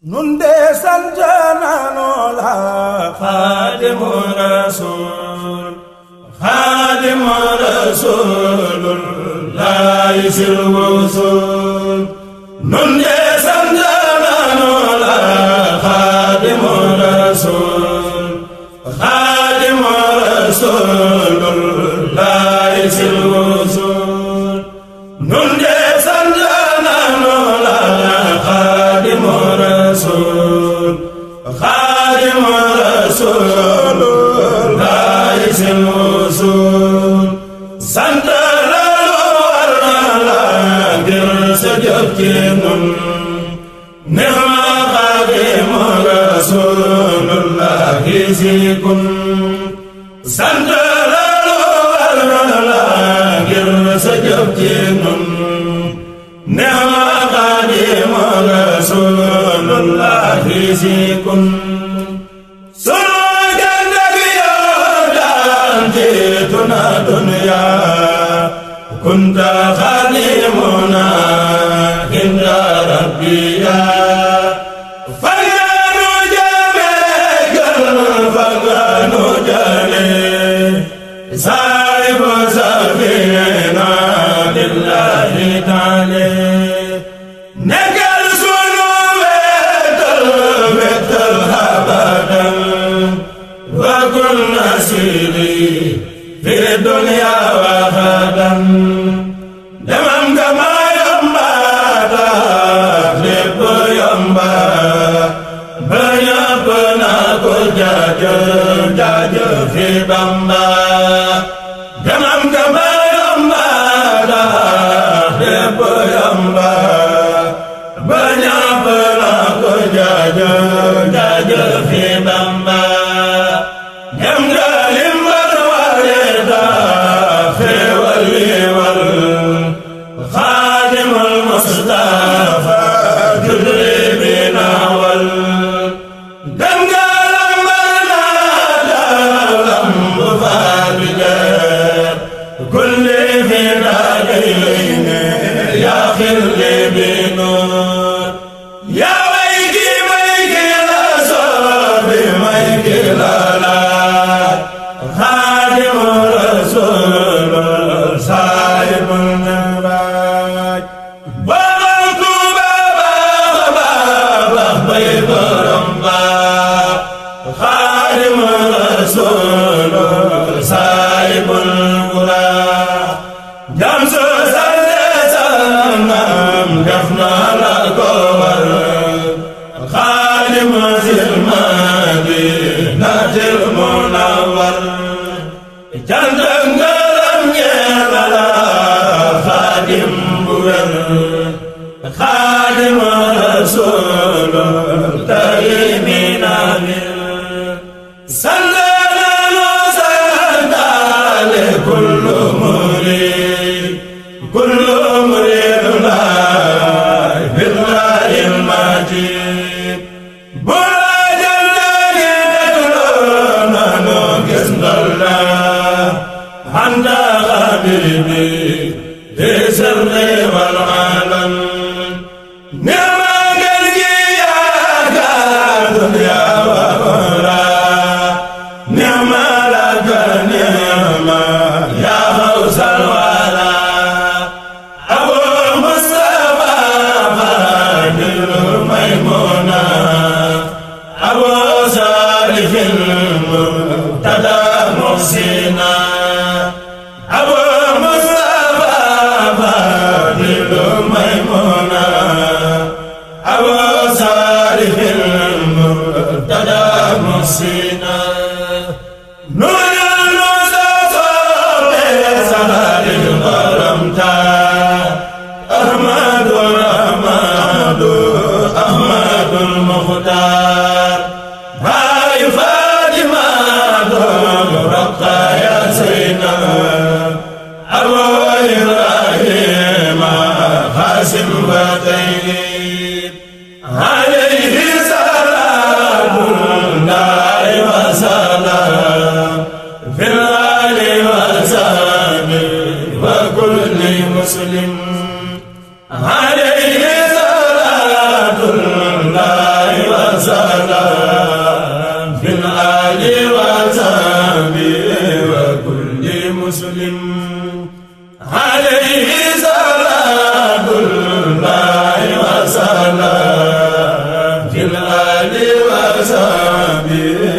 nun de sant naanu la Xaadimu Rasuul Xaadimu Rasuulullaahi sil wusuul nun de sant naanu la Xaadimu Rasuul Xaadimu Rasuulullaahi sil wusuul nun de sant naanu la Xaadimu Rasuul Xaadimu Rasuulullaahi sil wusuul sant la war na la ngir sa jëf ci nun nihma Xaadimu Rasuulullaahi si kun sant la war na la ngir sa jëf ci nun nihma Xaadimu Rasuulullaahi si kun sunu jantak yow daan jiituna dunya kunta xaadimuna inda rabbiya faganu jame gën faganu jale saahibu safina lillahi taala nekkal sunu wetal abadan wa kun nasiri fi dunya wa xadan demam nga ma yomba lépp yomba ba ñëpp na ko jaajëf fi Bamba demam nga ma yomba lépp yomba ba ñëpp na ko jaajëf fi Bamba dem nga limbar wareda xéewal liwal Xaadimul Mustafa julli bi naawal dem nga lambar naada lambu faal leer kulli fi daadayni yaa xilli bi nuur yaa may ki la soobi may ki la laaj Xaadimu Rasuul saahibul nabaaj borom Tuuba baax bay borom baax Xaadimu Rasuul saahibul buraax jam su salle sanam def na la ko war Xaadimu sil Madinatil munawwar cant ngërëm ñeel la Xaadim bu wér Xaadimu Rasuul tayminamir sallanu santale kullu murid laay billahil majid bu la jëndee dégloo nanu gis ndolla anta habibi fi sirri wal alam nima ngel gi yaakaar dunya wa uxra nima laka nima yaa xawsal wara abu mustafa fadilu maymuna abu salihil murtada muhsina abu mustafa fadilu maymuna abu salihil murtada muhsina nurul mustafa salihil qaramta ahmadul muxtaar baay Fatima raqaya sayna abu ibrahima xaasim wa tayyib alayhi salaatullahi مسلم عليه صلاة الله وسلام في الآل وصحبه